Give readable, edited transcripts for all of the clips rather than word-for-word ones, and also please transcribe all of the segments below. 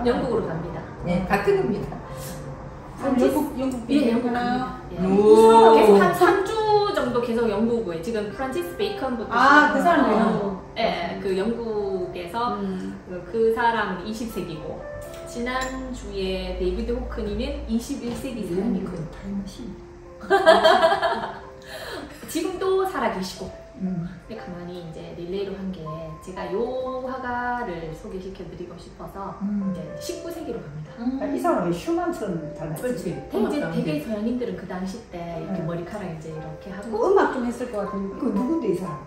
영국으로 갑니다. 네, 같은 겁니다. 영국 하나. 오. 계속 한 3주 정도 계속 영국에 지금 프란시스 베이컨부터 그 사람도 영국. 네, 그 영국에서 그 사람은 20세기고 지난주에 데이비드 호크니는 21세기 사람이고 지금도 살아계시고 근데 가만히 이제 릴레이로 한 게 제가 요 화가를 소개시켜 드리고 싶어서 이제 19세기로 갑니다. 이 사람이 슈만처럼 닮았지. 그렇지. 되게 서양인들은 그 당시 때 이렇게 머리카락 이제 이렇게 하고 음악 좀 했을 것 같은데. 그 누군데 이 사람?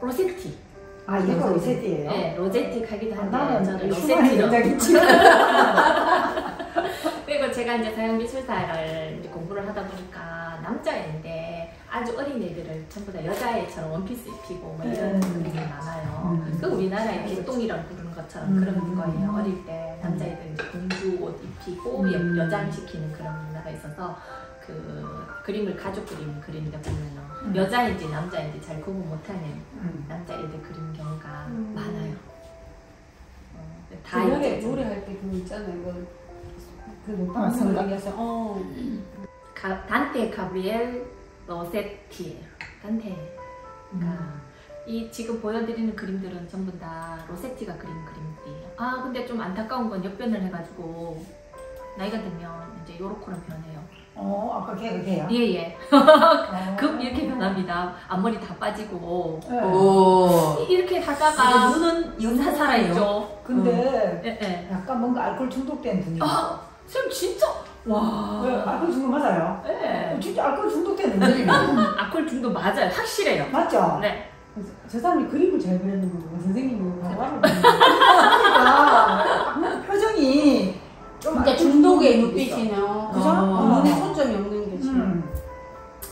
로세티. 얘가 로세티예요? 네, 로제틱 하기도 한데 나는 저는 슈만이 로세티로. 연작이지. 그리고 제가 이제 서양미술사를 이제 공부를 하다 보니까 남자애인데 아주 어린 애들을 전부 다 여자애처럼 원피스 입히고 뭐 이런 그림이 많아요. 그 우리나라의 개똥이라고 부르는 것처럼 그런 거예요. 어릴 때 남자애들 이제 공주 옷 입히고 여장시키는 그런 문화가 있어서 그 그림을 가족 그림 그리는데 보면은 여자인지 남자인지 잘 구분 못하는 남자애들 그리는 경우가 많아요. 다 노래할 때 그거 있잖아요. 그 노래에서 단테 가브리엘 로세티예요. 단테가 이 지금 보여드리는 그림들은 전부 다 로세티가 그린 그림들이에요. 근데 좀 안타까운 건 옆변을 해가지고 나이가 들면 이제 요렇게는 변해요. 아까 걔요? 예예. 급 이렇게 변합니다. 앞머리 다 빠지고 오. 이렇게 하다가 눈은 연사 살아있죠. 근데 예. 약간 뭔가 알코올 중독된 분위기. 쌤 진짜 와. 알코올 중독 맞아요? 네. 진짜 알코올 중독된 분위기네. 알코올 중독 맞아요. 확실해요. 맞죠? 네. 저 사람이 그림을 잘 그리는 거고 선생님이 화가를 그러니까 표정이 좀 그러니까 중독의 눈빛이면 그죠? 눈에 초점이 없는 게 지금.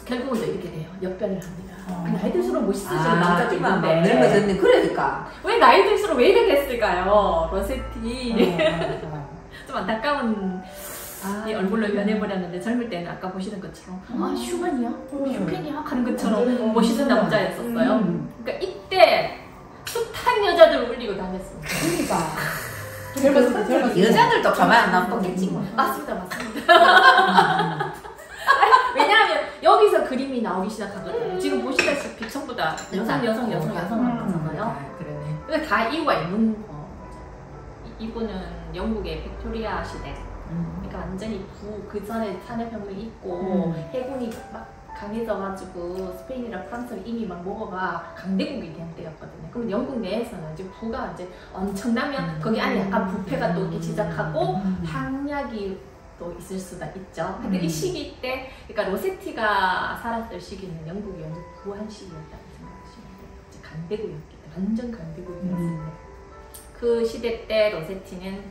결국은 이렇게 돼요. 역변을 합니다. 나이 들수록 멋있어지는 남자도 막 있는데 늙어졌네. 그러니까. 왜 나이 들수록 왜 이래 됐을까요? 로세티 좀 안타까운 이 얼굴로 변해버렸는데 젊을 때는 아까 보시는 것처럼 슈만이야? 슈펜이야? 하는 것처럼 멋있는 남자였었어요. 그러니까 이때 숱한 여자들을 울리고 다녔습니다. 그러니까 여자들도 가만 안 놔뒀겠지. 맞습니다. 왜냐하면 여기서 그림이 나오기 시작하거든요. 지금 보시다시피 전부 다 여성 나오잖아요. 그러네. 그러니까 다 이유가 있는 거. 이분은 영국의 빅토리아 시대. 그러니까 완전히 그 전에 산업혁명이 있고 해군이 막 강해져가지고 스페인이랑 프랑스를 이미 막 먹어가 강대국이 된 때였거든요. 그럼 영국 내에서는 이제 부가 이제 엄청나면 거기 안에 약간 부패가 또 이렇게 시작하고 항약이 또 있을 수가 있죠. 근데 이 시기 때, 그러니까 로세티가 살았을 시기는 영국이 완전 부한 시기였다고 생각하시면 돼요. 이제 강대국이었기 때문에 완전 강대국이었을 때. 그 시대 때 로세티는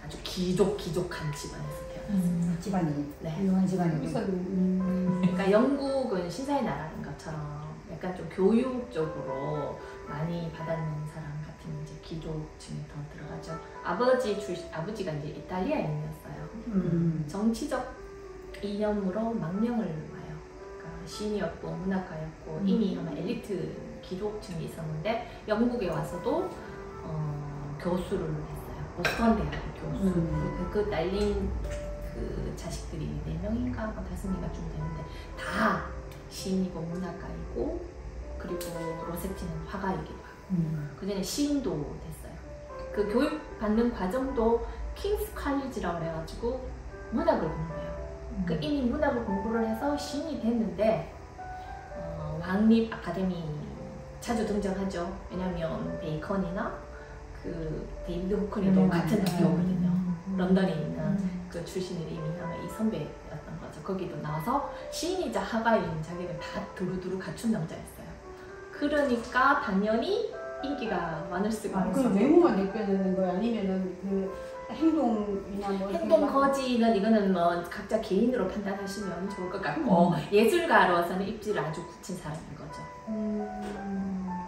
아주 귀족한 집안에서 태어났습니다. 집안이 네. 유명한 집안이. 그러니까 영국은 신사의 나라는 것처럼 약간 좀 교육적으로 많이 받았는 사람 같은 이제 귀족층에 더 들어가죠. 아버지가 이제 이탈리아인이었어요. 정치적 이념으로 망명을 와요. 그러니까 시인이었고 문학가였고 이미 아마 엘리트 귀족층이 있었는데 영국에 와서도 교수를 했어요. 보스턴 대학의 교수. 그 딸린 그 자식들이 4명인가 5명인가 되는데 다 시인이고 문학가이고 그리고 로세티는 화가이기도 하고 그 전에 시인도 됐어요. 그 교육받는 과정도 킹스 칼리지라고 해가지고 문학을 공부해요. 그 이미 문학을 공부를 해서 시인이 됐는데 왕립 아카데미 자주 등장하죠. 왜냐면 베이컨이나 그 데이비드 호크니도 같은 학교거든요. 런던에 있는 그 출신의 이미 이 선배였던 거죠. 거기도 나와서 시인이자 화가인 자격을 다 두루두루 갖춘 남자였어요. 그러니까 당연히 인기가 많을 수가 그 있어요. 외모만 대표하는 거야? 아니면은 그 행동이나 뭐 행동 거지는 이거는 뭐 각자 개인으로 판단하시면 좋을 것 같고 예술가로서는 입지를 아주 굳힌 사람인 거죠.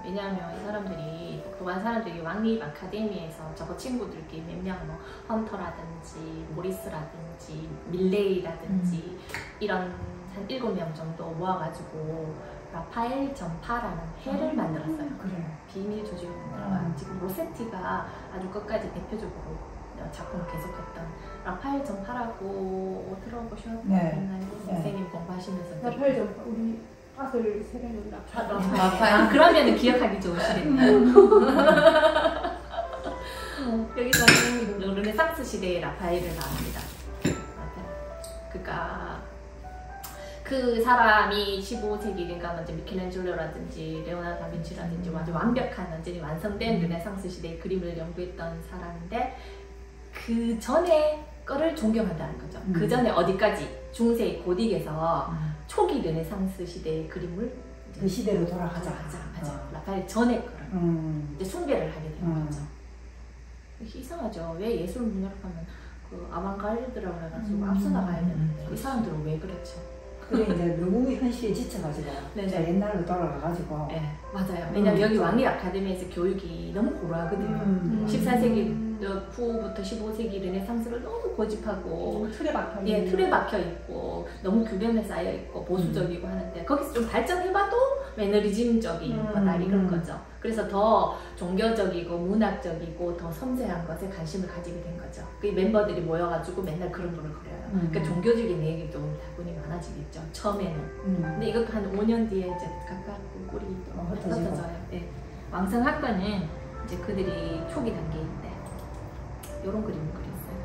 왜냐하면 이 사람들이 독한 사람들이 왕립 아카데미에서 저거 친구들끼리 몇 명 뭐 헌터라든지 모리스라든지 밀레이라든지 이런 한 7명 정도 모아가지고 라파엘 전파라는 해를 만들었어요. 그래. 비밀 조직을 만들어요. 지금 로세티가 아주 끝까지 대표적으로 작품을 계속했던 라파엘 전파라고 들어보셨나요? 네. 선생님 공부하시면서 라파엘 전파 우리 아들 세례는 라파엘. 아, 그러면 기억하기 좋으시겠네요. 여기서는 르네상스 시대의 라파엘을 나옵니다. 그러니까 그 사람이 15세기인가 먼저 미켈란젤로라든지 레오나르도 다빈치라든지 아주 완벽한 완전히 완성된 르네상스 시대의 그림을 연구했던 사람인데 그 전에 거를 존경한다는 거죠. 그 전에 어디까지 중세 고딕에서 초기 르네상스 시대의 그림을 그 시대로 돌아가자. 맞아. 라파엘 전에 거를 이제 숭배를 하게 되는 거죠. 이상하죠. 왜 예술 문화를 하면 그 아방가르드라고 해가지고 앞서 나가야 되는데 이 사람들은 왜 그렇죠? 그래 이제 너무 현실에 지쳐가지고 진짜 옛날로 돌아가가지고. 네, 맞아요. 왜냐면 여기 왕리 아카데미에서 교육이 너무 고루하거든요. 14세기 후부터 15세기 르네상스를 너무 고집하고 틀에 박혀 예, 틀에 박혀 있고 너무 규변에 쌓여 있고 보수적이고 하는데 거기서 좀 발전해봐도 매너리즘적인 거다 이런 거죠. 그래서 더 종교적이고 문학적이고 더 섬세한 것에 관심을 가지게 된 거죠. 그 멤버들이 모여가지고 맨날 그런 거를 그려요. 그러니까 종교적인 내용이 좀 다분히 많아지겠죠. 처음에는. 근데 이것도 한 5년 뒤에 이제 각각 꼴이 또 흩어져요. 예. 왕성학과는 이제 그들이 초기 단계인데 이런 그림을 그렸어요.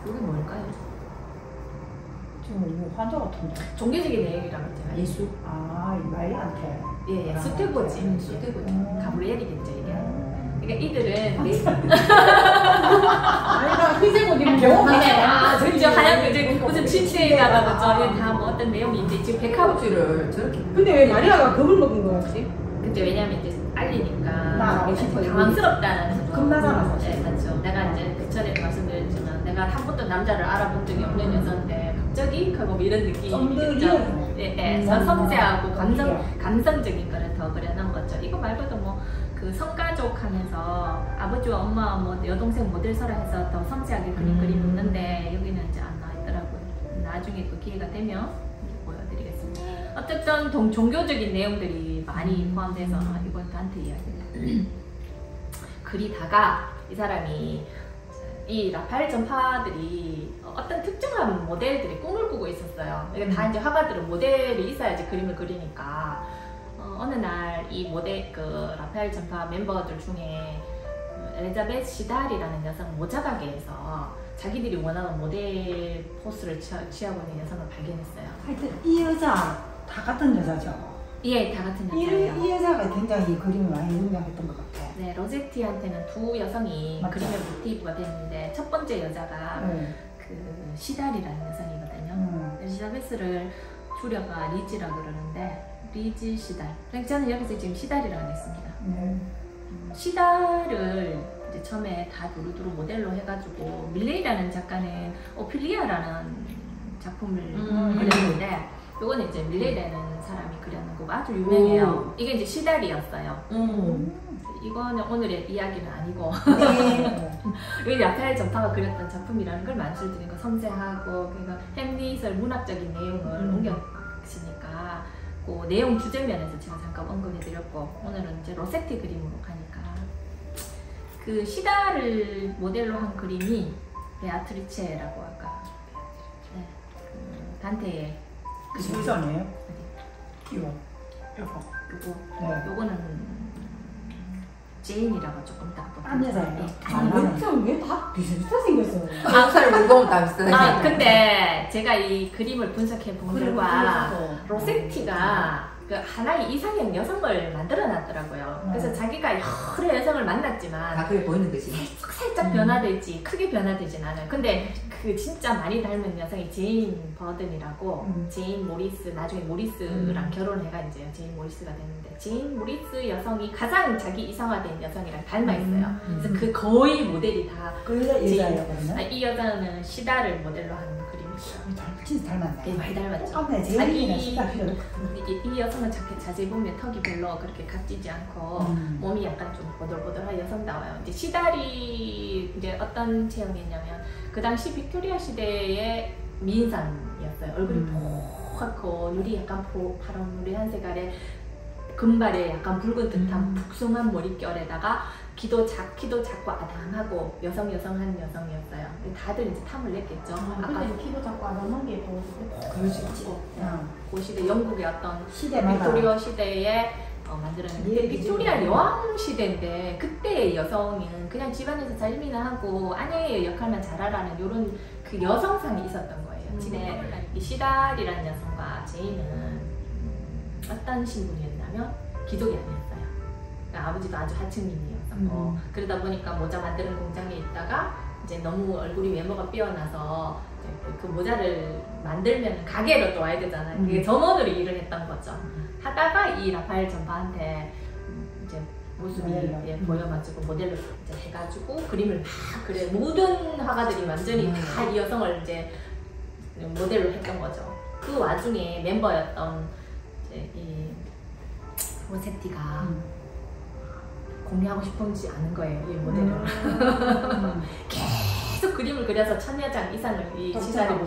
이게 뭘까요? 지금 뭐 환자 같은데. 종교적인 내용이라고 했잖아요. 예수. 아, 이 마리아한테. 예, 수태고지. 가브리엘이겠죠, 이게. 그러니까 이들은 아이가 흰색 옷 입은 아, 저기죠. 하얀 그 무슨 침대에다가 다뭐 어떤 내용이 이제 지금 백합주를 저렇게. 근데 왜 마리아가 겁을 먹은 거였지? 근데 왜냐면 이제 알리니까 나 싶어. 당황스럽다는 겁나잖아. 네, 맞죠. 내가 이제 그 전에 말씀드렸지만 내가 한 번도 남자를 알아본 적이 없는 여자인데 갑자기 뭐 이런 느낌이겠죠. 예, 섬세하고 감성적인 거를 더 그려놓은 거죠. 이거 말고도 뭐 그 성가족 하면서 아버지와 엄마 뭐 여동생 모델서라 해서 더 섬세하게 그린 그림이 있는데 여기는 이제 안 나와있더라고요. 나중에 또 기회가 되면 보여드리겠습니다. 어쨌든 종교적인 내용들이 많이 포함돼서 이건 단테 이야기입니다. 그리다가 이 사람이 이 라파엘 전파들이 어떤 특정한 모델들이 꿈을 꾸고 있었어요. 이게 다 이제 화가들은 모델이 있어야지 그림을 그리니까 어느 날 이 모델 그 라파엘 전파 멤버들 중에 엘리자베스 시달이라는 여성 모자가게에서 자기들이 원하는 모델 포스를 취하고 있는 여성을 발견했어요. 하여튼 이 여자 다 같은 여자죠. 예, 다 같은 여자예요. 이 여자가 굉장히 그림을 많이 능력했던 것 같아. 네, 로제티한테는 두 여성이 맞죠? 그림의 모티브가 됐는데 첫 번째 여자가 그 시달이라는 여성이거든요. 엘리자베스를 줄여가 리지라고 그러는데 리지 시달. 그러니까 저는 여기서 지금 시달이라고 했습니다. 시달을 이제 처음에 다 두루두루 모델로 해가지고 밀레이라는 작가는 오피리아라는 작품을 그렸는데 이거는 이제 밀레이라는 사람이 그렸는 거고 아주 유명해요. 이게 이제 시달이었어요. 이거는 오늘의 이야기는 아니고 여기 라파엘 전파가 그렸던 작품이라는 걸 말씀드린 거 섬세하고 그러니까 햄릿을 문학적인 내용을 옮겼으니까 그 내용 주제면에서 제가 잠깐 언급해드렸고 오늘은 이제 로세티 그림으로 가니까 그 시다를 모델로 한 그림이 베아트리체라고 아까 그 단테의 실선이에요? 이거. 요거는 제인이라고 조금 딱 딴 여자예요. 왜다 비슷비슷하게 생겼어? 항상 물건 다 비슷하게. 근데 제가 이 그림을 분석해 본 결과 로세티가 그 하나의 이상형 여성을 만들어 놨더라고요. 그래서 자기가 여러 여성을 만났지만 다 그래 보이는 거지. 살짝 변화되지 크게 변화되진 않아요. 근데 그 진짜 많이 닮은 여성이 제인 버든이라고 제인 모리스 나중에 모리스랑 결혼해가 이제 제인 모리스가 됐는데 제인 모리스 여성이 가장 자기 이상화된 여성이랑 닮아 있어요. 그래서 그 거의 모델이 다 그 여자예요, 그러면? 이 여자는 시다를 모델로 한 그림이고요. 진짜 닮았네. 네, 많이 닮았죠. 똑같네. 제인이나 시다 필요 이 여성은 자세히 보면 턱이 별로 그렇게 각지지 않고 몸이 약간 좀 보들보들한 여성다워요. 이제 시달이 이제 어떤 체형이냐면 그 당시 빅토리아 시대의 미인상이었어요. 얼굴이 포하고 눈이 약간 파란 누리한 색깔의 금발에 약간 붉은 듯한 북송한 머릿결에다가 키도 작고 아담하고 여성한 여성이었어요. 다들 이제 탐을 냈겠죠. 근데 키도 작고 아담한 게 더. 그럴 수 있지. 그 시대 영국의 어떤 시대마다 빅토리아 시대에 만들어낸 빅토리아 여왕 시대인데 그때의 여성은 그냥 집안에서 잘 일이나 하고 아내의 역할만 잘하라는 이런 그 여성상이 있었던 거예요. 이 시달이라는 여성과 제인은 어떤 신분이었냐면 기족이 아니었어요. 그러니까 아버지도 아주 하층민이었고 그러다 보니까 모자 만드는 공장에 있다가 이제 너무 얼굴이 외모가 삐어나서 그 모자를 만들면 가게로 또 와야 되잖아요. 그게 점원으로 일을 했던 거죠. 하다가 이 라파엘 전파한테 이제 모습이 보여가지고 모델로 이제 해가지고 그림을 막 그래 모든 화가들이 완전히 다 이 여성을 이제 모델로 했던 거죠. 그 와중에 멤버였던 이제 이 로세티가 공개하고 싶지 않은 거예요, 이 모델을. 계속 그림을 그려서 1000여장 이상을 이 시사를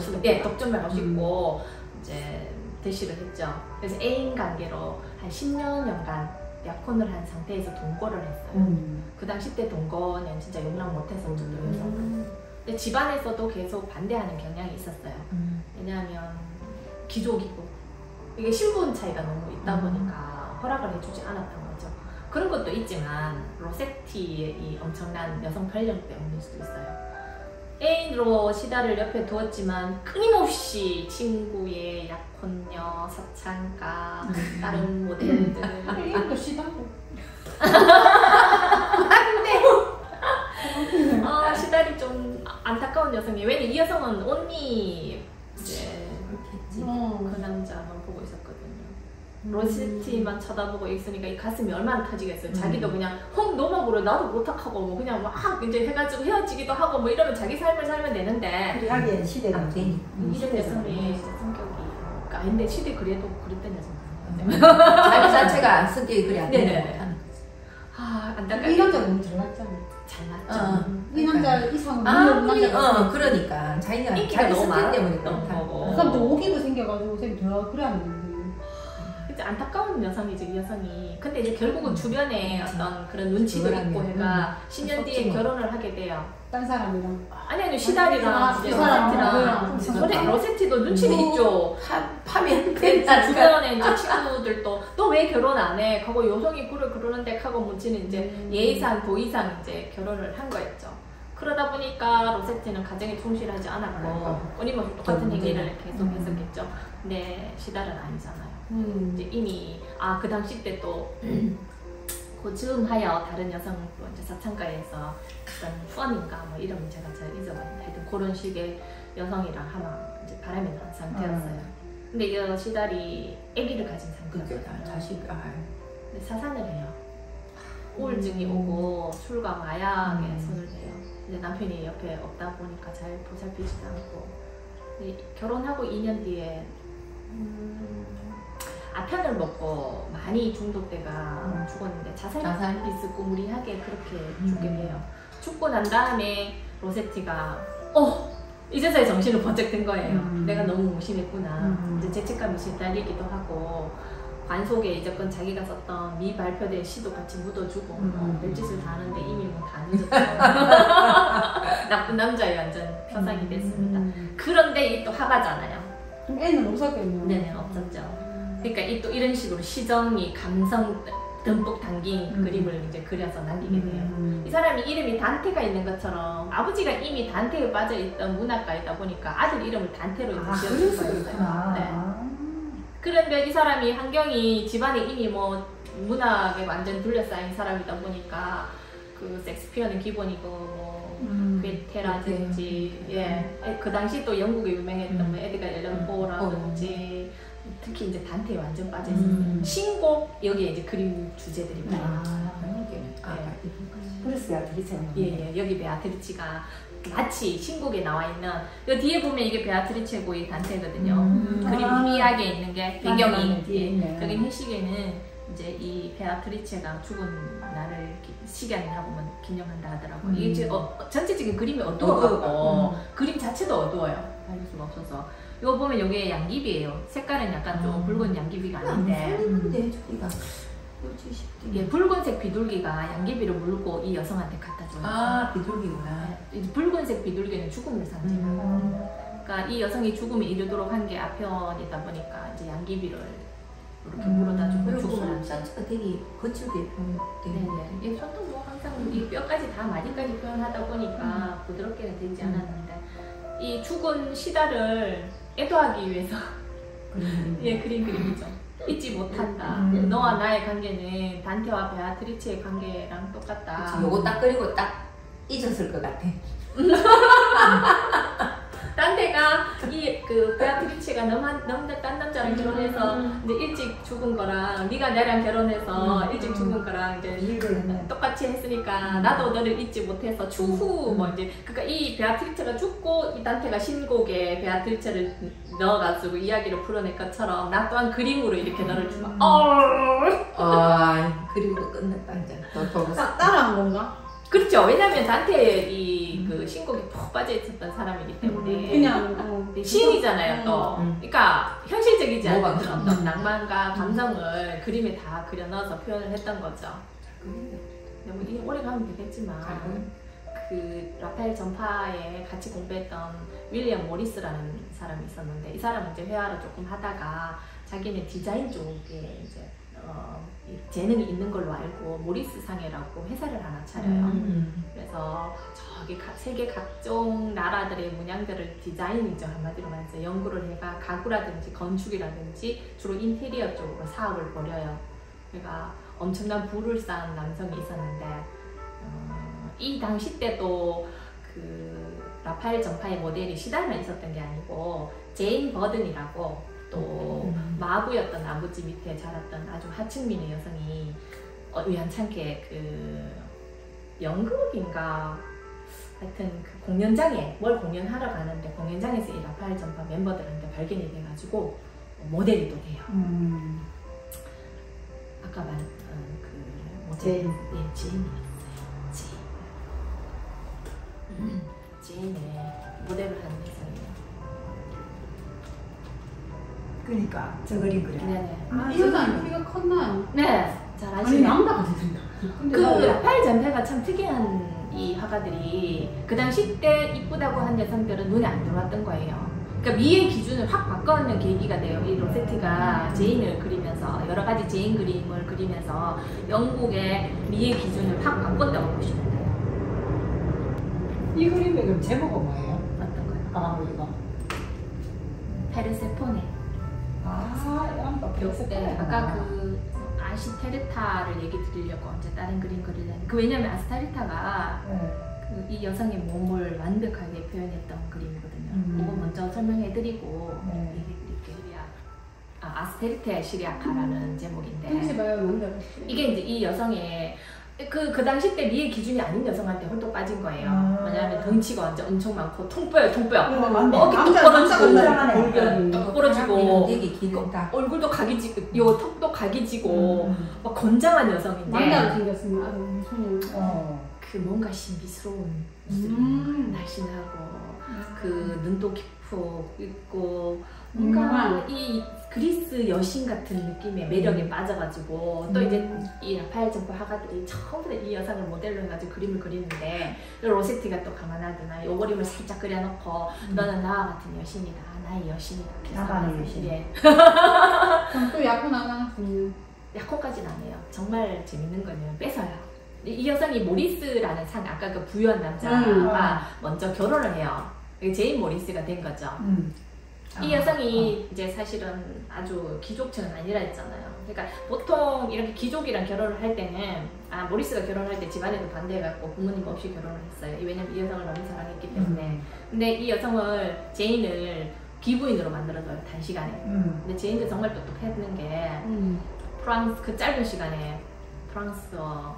독점하고 싶고 이제 대시를 했죠. 그래서 애인 관계로 한 10년간 약혼을 한 상태에서 동거를 했어요. 그 당시 때 동거는 진짜 용납 못해서 정도여서. 근데 집안에서도 계속 반대하는 경향이 있었어요. 왜냐하면 기족이고 이게 신분 차이가 너무 있다 보니까 허락을 해주지 않았던 거죠. 그런 것도 있지만 로세티의 이 엄청난 여성 편력 때문일 수도 있어요. 애인으로 시다를 옆에 두었지만 끊임없이 친구의 약혼녀, 사창가, 다른 모델들 애인도 시다고. 근데 시달이 좀 안타까운 여성이에요. 왜냐면 이 여성은 언니 이제 그 남자만 보고 있었거든요. 로세티만 쳐다보고 있으니까 이 가슴이 얼마나 터지겠어요. 자기도 그냥 노막으로 나도 못하고 뭐 그냥 막 이제 해가지고 헤어지기도 하고 뭐 이러면 자기 삶을 살면 되는데 하기엔 시대가 되니. 이런 여성의 성격이 근데 시대 그래도 그랬던 여성이에요. 자기 자체가 성격이 그래 안 되는 못하는 거지. 이 남자 너무 잘났잖아. 잘났죠. 이 남자 이상은 남자가 그러니까 자기가 인기가 자기 너무 성격 때문에 많았던 거고. 그럼 또 오기도 생겨가지고 쌤 더 그래 안 되는데. 안타까운 여성이죠, 이 여성이. 근데 이제 결국은 주변에 어떤 그런 눈치도 있고 해가 10년 뒤에 결혼을 하게 돼요. 딴 사람이랑. 아니 시달이랑 그 사람이랑. 로세티도 눈치는 있죠. 파면 그러니까 주변에 이제 친구들도 너 왜 결혼 안 해? 하고 여성이 그러는데 하고 문치는 이제 예의상 도의상 이제 결혼을 한 거였죠. 그러다 보니까 로세티는 가정에 충실하지 않았고 끊임없이 똑같은 얘기를 계속 했었겠죠. 근데 시달은 아니잖아요. 이제 이미 그 당시 때 또 고즈음하여 다른 여성 이제 사창가에서 어떤 후원인가 뭐 이름은 제가 잘 잊어버렸는데 하여튼 그런 식의 여성이랑 하나 이제 바람이 난 상태였어요. 근데 이 시달이 아기를 가진 상태였거든요. 자식 근데 사산을 해요. 우울증이 오고 술과 마약에 손을 대요. 근데 남편이 옆에 없다 보니까 잘 보살피지도 않고 결혼하고 2년 뒤에 아편을 먹고 많이 중독돼가 죽었는데 자살 비슷고 무리하게 그렇게 죽게 돼요. 죽고 난 다음에 로세티가 이제서야 정신을 번쩍 든 거예요. 내가 너무 무심했구나. 이제 죄책감이 시달리기도 하고 관속에 이제껏 자기가 썼던 미발표된 시도 같이 묻어주고 별짓을 다 하는데 이미 뭐 다 늦었죠. 나쁜 남자의 완전 표상이 됐습니다. 그런데 이 또 화가잖아요. 그럼 애는 없었겠네요. 네네, 없었죠. 그러니까 이 또 이런 식으로 시정이 감성 듬뿍 담긴 그림을 이제 그려서 남기게 돼요. 이 사람이 이름이 단테가 있는 것처럼 아버지가 이미 단테에 빠져있던 문학가이다 보니까 아들 이름을 단테로 지어준 거였어요. 네. 그런데 이 사람이 환경이 집안에 이미 뭐 문학에 완전 둘러싸인 사람이다 보니까 그 섹스피어는 기본이고 뭐 괴테라든지 그 당시 또 영국에 유명했던 뭐 에드가 앨런 포라든지 특히 이제 단테에 완전 빠져있었어요. 신곡 여기에 이제 그림 주제들이 많아요. 그래서 베아트리체가 여기 베아트리치가 마치 신곡에 나와 있는 이 뒤에 보면 이게 베아트리체고 이 단테거든요. 그림 희미하게 있는 게 배경이 여기 회식에는 이제 이 베아트리체가 죽은 날을 시간이라고 기념한다 하더라고요. 이게 지금 전체적인 그림이 어두워갖고 그림 자체도 어두워요. 알 수가 없어서. 이거 보면 이게 양귀비예요. 색깔은 약간 좀 붉은 양귀비가 아닌데. 예, 붉은색 비둘기가 양귀비를 물고 이 여성한테 갖다 줘요. 아, 비둘기구나. 이 붉은색 비둘기는 죽음을 상징하고, 그러니까 이 여성이 죽음에 이르도록 한 게 아편이다 보니까 이제 양귀비를 이렇게 물어다 주고 그리고 죽음을 산체가 되게 거칠게 표현되는. 이 손도 뭐 항상 이 뼈까지 다 마디까지 표현하다 보니까 부드럽게는 되지 않았는데 이 죽은 시다를 애도하기 위해서 예, 그린 그림이죠. 잊지 못한다. 너와 나의 관계는 단테와 베아트리체의 관계랑 똑같다. 그치, 요거 딱 그리고 딱 잊었을 것 같아. 단테가 이 그 베아트리체가 딴 남자랑 결혼해서 이제 일찍 죽은 거랑 네가 나랑 결혼해서 일찍 죽은 거랑 이제 똑같이 했으니까 나도 너를 잊지 못해서 추후 뭐 이제 그러니까 이 베아트리체가 죽고 이 단테가 신곡에 베아트리체를 넣어가지고 이야기를 풀어낼 것처럼 나 또한 그림으로 이렇게 너를 주고 아, 그리고 끝냈다 이제. 더 따라한 건가? 그렇죠. 왜냐면 단테의 그 신곡에 푹 빠져 있었던 사람이기 때문에 그냥 시인이잖아요 또. 그러니까 현실적이지 않은 뭐가 그런 어떤 낭만과 감성을 그림에 다 그려 넣어서 표현을 했던 거죠. 근데 뭐 이게 오래 가면 되겠지만 그 라파엘 전파에 같이 공부했던 윌리엄 모리스라는 사람이 있었는데 이 사람은 이제 회화를 조금 하다가 자기는 디자인 쪽에 이제 재능이 있는 걸로 알고 모리스 상해라고 회사를 하나 차려요. 그래서 저기 세계 각종 나라들의 문양들을 디자인이죠. 한마디로 말해서 연구를 해가 가구라든지 건축이라든지 주로 인테리어 쪽으로 사업을 벌여요. 그러니까 엄청난 부를 쌓은 남성이 있었는데 이 당시 때도 그 라파엘 전파의 모델이 시달만 있었던 게 아니고 제인 버든이라고 또 마부였던 아버지 밑에 자랐던 아주 하층민의 여성이 우연찮게 그 연극인가 하여튼 그 공연장에 뭘 공연하러 가는데 공연장에서 이 라파엘 전파 멤버들한테 발견이 돼가지고 모델이 또 돼요. 아까 말한 그 모델 예, 제인이었어요. 제인의 모델을 하는 여성이에요. 그러니까 저 그림 그래. 네네. 이 여자는 키가 컸나요? 네, 잘 아니 아시네요. 남자가 생긴다. 그 라파엘 전파가 참 특이한 이 화가들이 그 당시 때 이쁘다고 한 여성들은 눈에 안 들어왔던 거예요. 그러니까 미의 기준을 확 바꿔놓는 계기가 돼요. 이 로세티가 제인을 그리면서 여러 가지 제인 그림을 그리면서 영국의 미의 기준을 확 바꿨다고 보시면 돼요. 이 그림의 그럼 제목은 뭐예요? 어떤 거요? 아까 우리가 페르세포네. 네, 아까 그 아시테르타를 얘기 드리려고 이제 다른 그림 그리려는 그 왜냐면 아스타르타가 그 이 여성의 몸을 완벽하게 표현했던 그림이거든요. 그거 먼저 설명해드리고 얘기 드릴게요. 아스테르테 시리아카라는 제목인데 혹시 봐요 남자가? 이게 이제 이 여성의 그 당시 때 미의 기준이 아닌 여성한테 홀딱 빠진 거예요. 왜냐하면 덩치가 완전 엄청 많고 통뼈 어깨 뚝 부러지고 뚝 부러지고 되게 길다. 얼굴도 각이지고 요 턱도 각이지고 막 건장한 여성인데 남자로 생겼으면 아주 무슨 그 뭔가 신비스러운 날씬하고 그 눈도 깊고 있고 뭔가 이 그리스 여신 같은 느낌의 매력에 빠져가지고 또 이제 이 라파엘 전파 화가들이 처음부터 이 여성을 모델로 해가지고 그림을 그리는데 로세티가 또 가만하더나 요 그림을 살짝 그려놓고 너는 나와 같은 여신이다, 나의 여신이다. 나만의 여신. 예. 그럼 또 약혼 나가놨으면 약혼까지는 안 해요. 정말 재밌는 거는 뺏어요. 이 여성이 모리스라는 상, 아까 그 부유한 남자가 먼저 결혼을 해요. 제인 모리스가 된 거죠. 이 여성이 이제 사실은 아주 귀족층은 아니라 했잖아요. 그러니까 보통 이렇게 귀족이랑 결혼을 할 때는 모리스가 결혼할 때 집안에도 반대해갖고 부모님 없이 결혼을 했어요. 왜냐면 이 여성을 너무 사랑했기 때문에. 근데 이 여성을 제인을 기부인으로 만들어줘요. 단시간에. 근데 제인도 정말 똑똑했는 게 프랑스 그 짧은 시간에 프랑스어,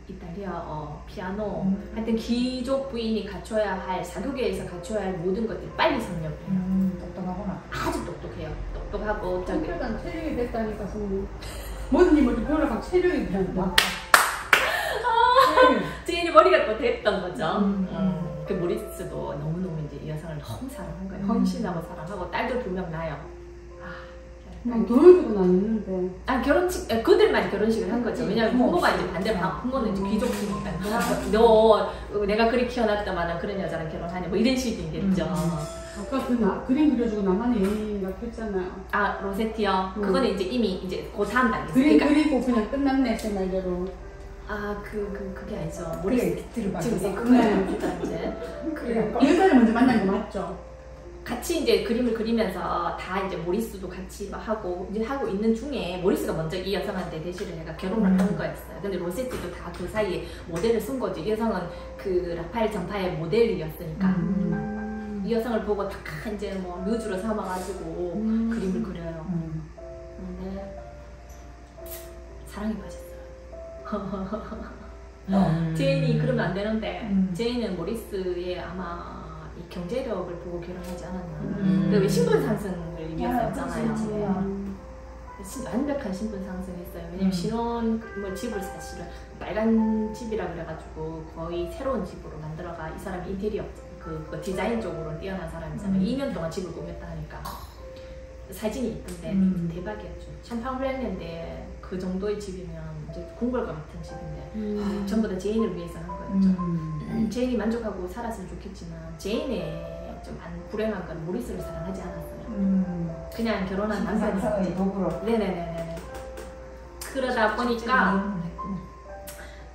이탈리아어, 피아노 하여튼 귀족 부인이 갖춰야 할 사교계에서 갖춰야 할 모든 것들을 빨리 섭렵을 해요. 똑똑하구나. 아주 똑똑해요. 똑똑하고 저기 일단 체력이 됐다니까 손이 뭐든지 뭐 별로 체력이 그냥 제인이 머리가 또 됐던 거죠. 그 모리스도 너무너무 이제 이 여성을 너무 사랑한 거예요. 헌신하고 사랑하고 딸도 2명 낳아요. 막 돈을 주고 나뉘는데. 아 결혼식 그들만 결혼식을 한 거죠. 왜냐면 부모가 이제 반대로 부모는 이제 귀족이니까 너 내가 그리 키워놨다마는 그런 여자랑 결혼하냐 뭐 이런 식이겠죠. 아까 그 그림 그려주고 나만의 연인이라고 했잖아요. 아 로세티요. 그거는 이제 이미 이제 고3 단계. 그림 그리고 그냥 끝났네 제 말대로. 아 그게 아니죠. 그래 들어봐. 지금 이제 그래. 여자를 먼저 만난 거 맞죠? 같이 이제 그림을 그리면서 다 이제 모리스도 같이 막 하고 이제 하고 있는 중에 모리스가 먼저 이 여성한테 대시를 해가 결혼을 한 거였어요. 근데 로세티도 다 그 사이에 모델을 쓴 거죠. 이 여성은 그 라파엘 전파의 모델이었으니까 이 여성을 보고 다 이제 뭐 뮤즈로 삼아가지고 그림을 그려요. 근데 사랑에 빠졌어요. 제인이 그러면 안 되는데 제인은 모리스의 아마 이 경제력을 보고 결혼하지 않았나. 왜 신분 상승을 위해서였잖아요. 완벽한 신분 상승했어요. 왜냐면 신혼 뭐 집을 사실은 빨간 집이라 그래가지고 거의 새로운 집으로 만들어가. 이 사람이 인테리어 그 디자인 쪽으로 뛰어난 사람이잖아요. 2년 동안 집을 꾸몄다 하니까 사진이 이쁜데 대박이었죠. 샴팡블랙랜드에 그 정도의 집이면 이제 궁궐과 같은 집인데 전부 다 제인을 위해서 한 거였죠. 제인이 만족하고 살았으면 좋겠지만 제인의 좀 안 불행한 건 모리스를 사랑하지 않았어요. 그냥 결혼한 남편이 도구로. 네네네네. 그러다 보니까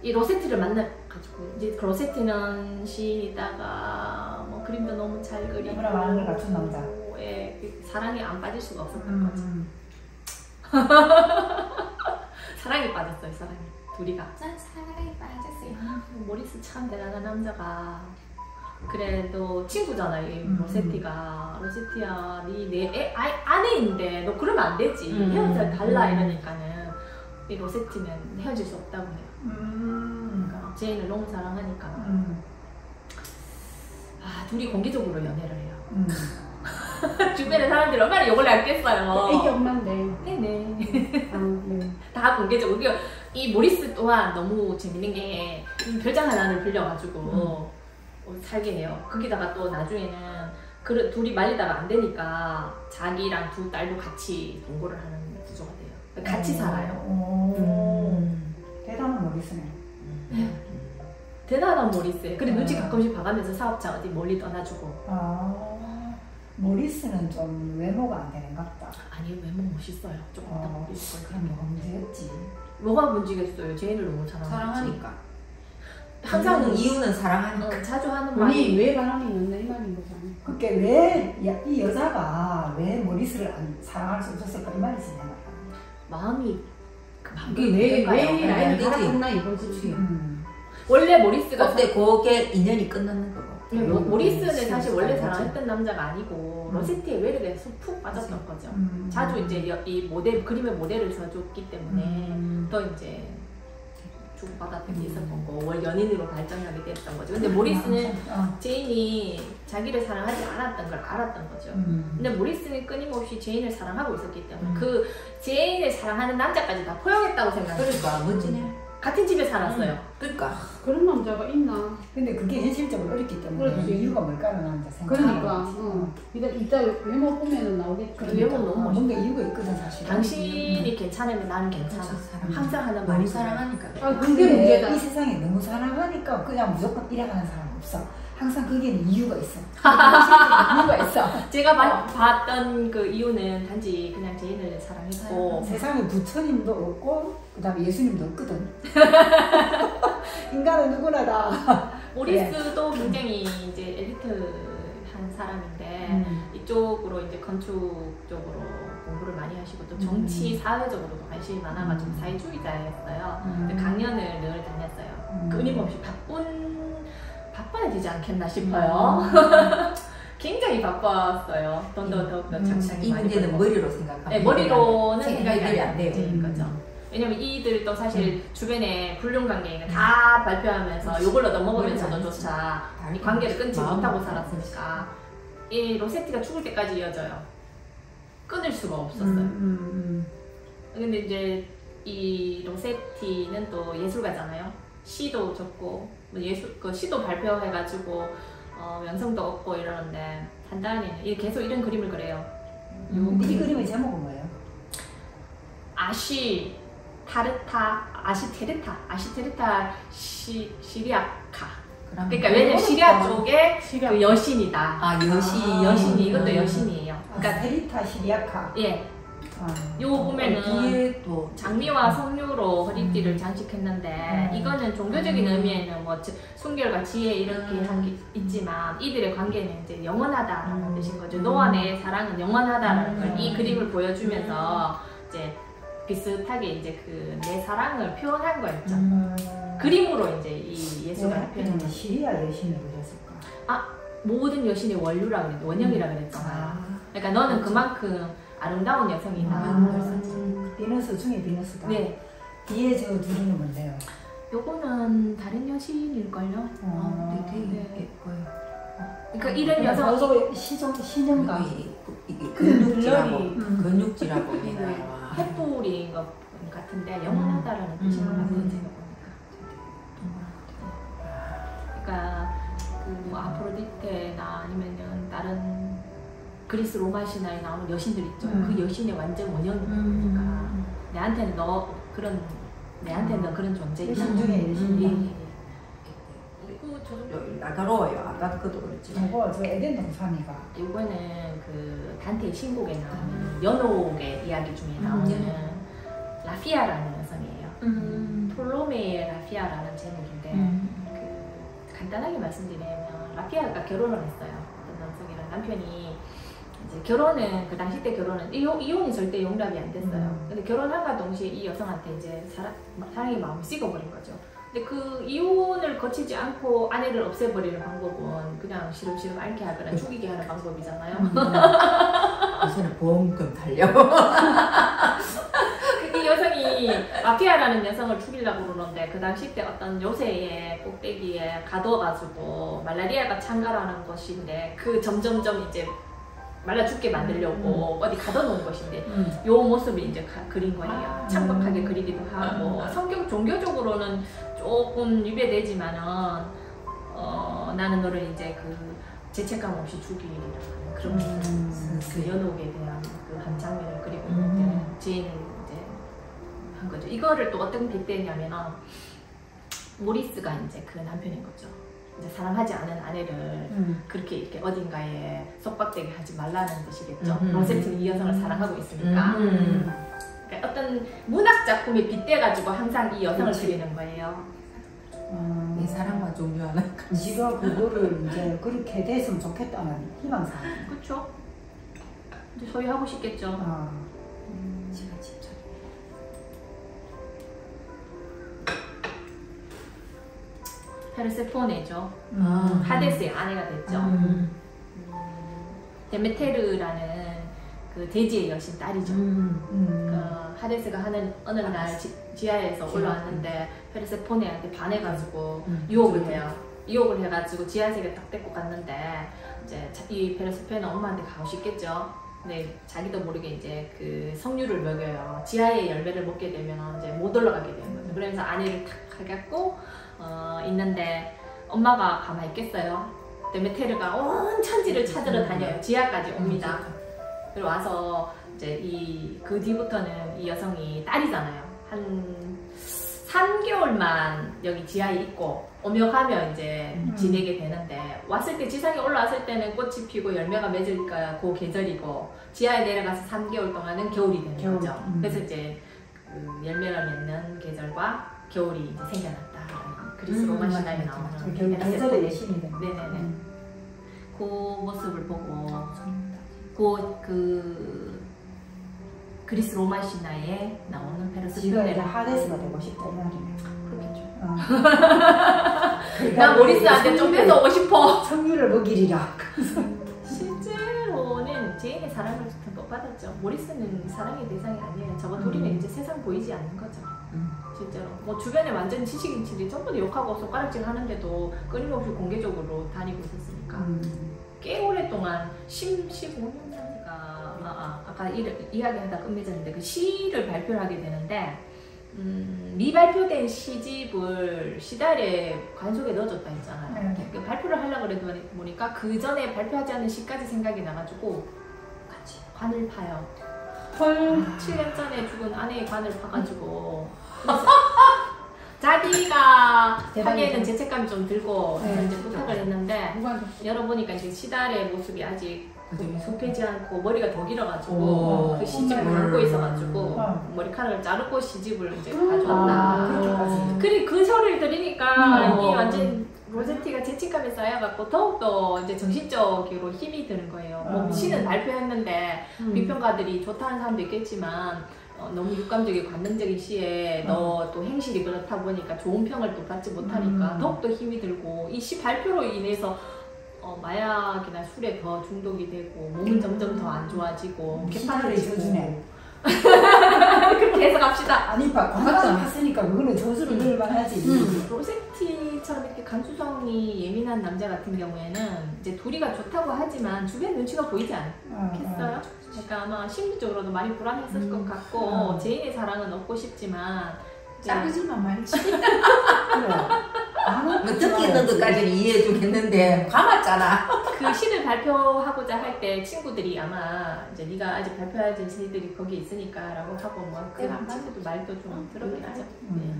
이 로세티를 만나가지고 이제 그 로세티는 시인이다가 뭐 그림도 너무 잘 그리고 너무나 많은 걸 갖춘 남자. 예, 사랑에 안 빠질 수가 없었던 거죠. 사랑에 빠졌어요, 사랑에. 둘이가 사랑에 빠졌어요. 모리스 참 대단한 남자가. 그래도 친구잖아, 이 로세티가. 로세티야, 내 아내인데 너 그러면 안 되지. 헤어져 달라 이러니까는 이 로세티는 헤어질 수 없다고 해요. 그러니까 제인을 너무 사랑하니까. 아, 둘이 공개적으로 연애를 해요. 주변에 사람들이 얼마나 욕을 냈겠어요. 애기 엄마인데. 네네. 아, 네. 다 공개적으로. 이 모리스 또한 너무 재밌는 게 별장 하나를 빌려가지고 살게 해요. 거기다가 또 나중에는 둘이 말리다가 안 되니까 자기랑 두 딸도 같이 동거를 하는 구조가 돼요. 같이 살아요. 대단한 모리스네. 대단한 모리스예요. 그래 눈치 가끔씩 봐가면서 사업자 어디 멀리 떠나주고. 모리스는 좀 외모가 안 되는 것 같다. 아니 외모 멋있어요. 조금 더 모리스. 그럼 뭐가 문제였지? 뭐가 문제겠어요. 제인을 너무 사랑하니까. 항상 이유는 사랑하니까. 자주 하는 말이 우리 왜 바람이었나 이 말인 거잖아. 그게 왜 이 여자가 왜 모리스를 사랑할 수 없었을까 이 말이지 내가. 마음이 왜 그러니까요. 나이를 그치. 갈아탔나 이거지. 원래 모리스가 근데 그게 인연이 끝나는 거고. 모리스는 사실 원래 사랑했던 남자가 아니고 로세티의 매력에 푹 빠졌던 거죠. 자주 이제 이 모델 그림의 모델을 써줬기 때문에 더 이제 주고받았던 게 있었던 거고 월 연인으로 발전하게 됐던 거죠. 근데 모리스는 제인이 자기를 사랑하지 않았던 걸 알았던 거죠. 근데 모리스는 끊임없이 제인을 사랑하고 있었기 때문에 그 제인을 사랑하는 남자까지 다 포용했다고 생각해요. 그러니까 멋지네. 같은 집에 살았어요. 그러니까. 그런 남자가 있나? 근데 그게 현실적으로 어렵기 때문에 그렇지. 이유가 뭘까라는 남자 생각. 그러니까. 이따 외모 보면은 나오겠지. 외모 너무 멋있어. 뭔가 이유가 있거든 사실. 당신이 괜찮으면 나는 괜찮아. 항상 하는 너무 말이 사랑하니까. 아, 그게 근데 문제다. 이 세상에 너무 사랑하니까 그냥 무조건 일어나는 사람 없어. 항상 거기에는 이유가 있어. 이유가 있어. 제가 봤던 그 이유는 단지 그냥 제인을 사랑했고 세상에 부처님도 없고 그다음에 예수님도 없거든. 인간은 누구나 다. 모리스도 굉장히 이제 엘리트한 사람인데 이쪽으로 이제 건축 쪽으로 공부를 많이 하시고 또 정치 사회적으로도 관심이 많아가지고 사회주의자였어요. 강연을 늘 다녔어요. 끊임없이 바빠야 되지 않겠나 싶어요. 굉장히 바빴어요. 더욱더 장창이 이 많이 문제는 벌고. 머리로 생각하면 네, 머리로는 생각이 생각이 안 돼요. 되는 거죠. 왜냐면 이들도 사실 주변에 불륜 관계는 다 발표하면서 욕을 얻어먹으면서도조차 이 관계를 끊지 못하고 살았으니까 이 로세티가 죽을 때까지 이어져요. 끊을 수가 없었어요. 근데 이제 이 로세티는 또 예술가잖아요. 시도 적고 그 시도 발표해가지고 명성도 얻고 이러는데 단단히 계속 이런 그림을 그려요. 이 그림의 제목은 뭐예요? 아시테르타 시리아카. 그럼 그러니까 왜냐면 시리아 쪽에 시리아. 그 여신이다. 아 여신. 여신이 이것도 여신이에요. 그러니까 테리타 시리아카. 예, 아, 요 보면은 뒤에 또 장미와 석류로 허리띠를 장식했는데 이거는 종교적인 의미에는 뭐 순결과 지혜 이렇게 한 게 있지만 이들의 관계는 이제 영원하다라는 뜻인 거죠. 너와 내 사랑은 영원하다라는 걸 이 그림을 보여주면서 이제 비슷하게 이제 그 내 사랑을 표현한 거였죠. 그림으로 이제 이 예수가 왜 표현한 하필 시리아 여신을 그렸을까? 모든 여신의 원류라 그랬죠. 원형이라 그랬잖아요. 그러니까 너는 그만큼 아름다운 여성이다. 비너스 중에 비너스다. 네, 뒤에 저 둘이는 뭔데요? 요거는 다른 여신일걸요. 되게 예뻐요. 그러니까 이런 여성 저도 신영가. 이게 근육질하고, 근육질하고 내가 횃불인 것 같은데 영원하다라는 뜻인 것 같아요. 제가 보니까. 그러니까 그뭐 아프로디테나 아니면은 다른 그리스 로마 신화에 나오는 여신들 있죠. 그 여신의 완전 원형이니까 내한테는 너 그런 존재이다. 여신 중에 여신이다. 그리고 저 날카로워요. 아까 그도 그랬지. 저 에덴 동산이가. 이거는 그 단테의 신곡에 나오는 연옥의 이야기 중에 나오는 라피아라는 여성이에요. 톨로메의 라피아라는 제목인데 그 간단하게 말씀드리면 라피아가 결혼을 했어요. 어떤 남성이랑 남편이 이제 결혼은 그 당시 때 결혼은 이혼이 절대 용납이 안 됐어요. 근데 결혼한과 동시에 이 여성한테 이제 사랑의 마음이 식어버린 거죠. 근데 그 이혼을 거치지 않고 아내를 없애버리는 방법은 그냥 시름시름 앓게 하거나 죽이게 하는 방법이잖아요. 요새는 보험금 달려. 이 여성이 마피아라는 여성을 죽이려고 그러는데 그 당시 때 어떤 요새의 꼭대기에 가둬가지고 말라리아가 창가라는 것인데 그 점점점 이제 말라 죽게 만들려고 어디 가둬놓은 것인데 요 모습이 이제 그린 거예요. 창박하게 그리기도 하고 성경 종교적으로는 조금 위배되지만은 나는 너를 이제 그 죄책감 없이 죽이리라는 그런 그 연옥에 대한 그 한 장면을 그리고 있는데 지인은 이제 한 거죠. 이거를 또 어떤 빗대냐면은 모리스가 이제 그 남편인 거죠. 이제 사랑하지 않은 아내를 그렇게 이렇게 어딘가에 속박되게 하지 말라는 뜻이겠죠. 로세트는 이 여성을 사랑하고 있으니까. 그러니까 어떤 문학 작품에 빗대가지고 항상 이 여성을 그리는 거예요. 내 사랑만 종료하는. 지가 그거를 이제 그렇게 됐으면 좋겠다는 희망사. 그렇죠. 이제 소유하고 싶겠죠. 지가 진짜. 페르세포네죠. 하데스의 아내가 됐죠. 데메테르라는 그 대지의 여신 딸이죠. 그 하데스가 어느 날 지하에서 올라왔는데 페르세포네한테 반해가지고 유혹을 해요. 유혹을 해가지고 지하세계에 딱 데리고 갔는데 이제 이 페르세포네는 엄마한테 가고 싶겠죠. 근데 자기도 모르게 이제 그 석류를 먹여요. 지하의 열매를 먹게 되면 이제 못 올라가게 되는 거죠. 그래서 아내를 탁 가겠고 있는데 엄마가 가만히 있겠어요. 데메테르가 온 천지를 찾으러 다녀요. 지하까지 옵니다. 그리고 와서 이제 그 뒤부터는 이 여성이 딸이잖아요. 한 3개월만 여기 지하에 있고 오며 가며 이제 지내게 되는데 왔을 때 지상에 올라왔을 때는 꽃이 피고 열매가 맺으니까 그 계절이고 지하에 내려가서 3개월 동안은 겨울이 되는 거죠. 그래서 이제 그 열매를 맺는 계절과 겨울이 이제 생겨났다. 그리스 로마 신화에 나오는 계절의 여신이 된. 네네네. 그 모습을 보고 그 그리스 로마 신화에 나오는 지가 페르세포네 이제 하데스가 되고 싶다 이 말이네. 그렇겠죠. 나 모리스한테 좀 뺏어오고 싶어. 석류를 먹이리라. 실제로는 제인의 사랑을 못 받았죠. 모리스는 사랑의 대상이 아니에요. 저거 둘이는 이제 세상 보이지 않는 거죠. 실제로 뭐 주변에 완전 지식인들이 전부 다 욕하고 손가락질 하는데도 끊임없이 공개적으로 다니고 있었으니까 꽤 오랫동안 15년 전인가 아까 이야기하다 끝맺었는데 그 시를 발표를 하게 되는데 미발표된 시집을 시달에 관속에 넣어줬다 했잖아요. 그 발표를 하려고 그래도 보니까 그 전에 발표하지 않은 시까지 생각이 나가지고 같이 관을 파요. 헐. 7년 전에 죽은 아내의 관을 봐가지고 자기가 하기에는 죄책감이 좀 들고 네. 이제 부탁을 했는데 누구한테? 열어보니까 이제 시달의 모습이 아직 속해지 않고 머리가 더 길어가지고 오. 그 시집을 갖고 있어가지고 머리카락을 자르고 시집을 이제 아, 가져왔다. 그렇게까지. 그래 그 소리를 들으니까 음. 이게 완전 로제티가 죄책감에 쌓여갖고 더욱더 이제 정신적으로 힘이 드는 거예요. 뭐 시는 발표했는데 비평가들이 좋다는 사람도 있겠지만 너무 육감적이고 감동적인 시에 너 또 행실이 그렇다 보니까 좋은 평을 또 받지 못하니까 더욱더 힘이 들고 이 시 발표로 인해서 마약이나 술에 더 중독이 되고 몸은 점점 더 안 좋아지고 개판을 줘주네. 그렇게 해서 갑시다. 아니 봐 관광을 봤으니까 그거는 저주를 넣을만 하지. 로제티처럼 이렇게 감수성이 예민한 남자 같은 경우에는 이제 둘이가 좋다고 하지만 주변 눈치가 보이지 않겠어요? 그러니까 아마 심리적으로도 많이 불안했을 것 같고 제인의 사랑은 얻고 싶지만 자르지만 말지. 그래. 뭐 듣기 있는 것까지는 이해해주겠는데 감았잖아. 그 시를 발표하고자 할 때 친구들이 아마 이제 네가 아직 발표해야지 새들이 거기 있으니까라고 하고 뭐그 한마디도 말도 좀 들었겠죠. 네.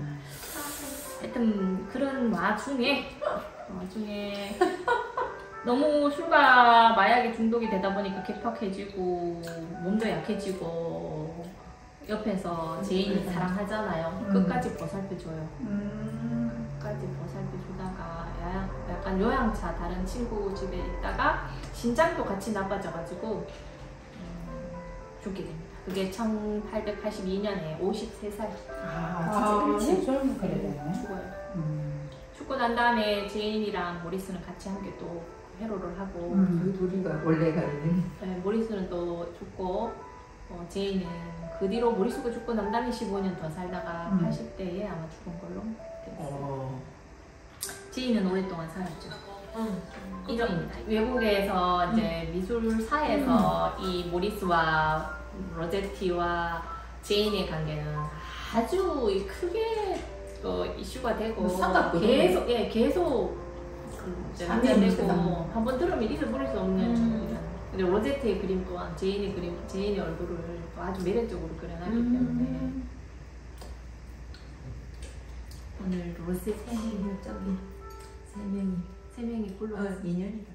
하여튼 그런 와중에 너무 술과 마약에 중독이 되다 보니까 개팍해지고 몸도 약해지고 옆에서 제인이 사랑하잖아요. 끝까지 보살펴줘요. 끝까지 보살펴주다가 약간 요양차 다른 친구 집에 있다가 신장도 같이 나빠져가지고 죽게 됩니다. 그게 1882년에 53살 진짜 일찍 젊은 그래. 죽어요. 죽고 난 다음에 제인이랑 모리스는 같이 함께 또 회로를 하고 그 둘이가 원래가 있는. 네, 모리스는 또 죽고 제인은 그 뒤로 모리스가 죽고 남당이 15년 더 살다가 80대에 아마 죽은 걸로 됐어요. 제인은 오랫동안 살았죠. 이렇습니다. 외국에서 이제 미술사에서 이 모리스와 로제티와 제인의 관계는 아주 크게 또 이슈가 되고 계속 문제되고 한번 들으면 잊어버릴 수 없는 근데 로제티의 그림 또한 제인의 얼굴을 또 아주 매력적으로 그려놨기 때문에 오늘 로스 세 명이 불러왔어요. 인연이다.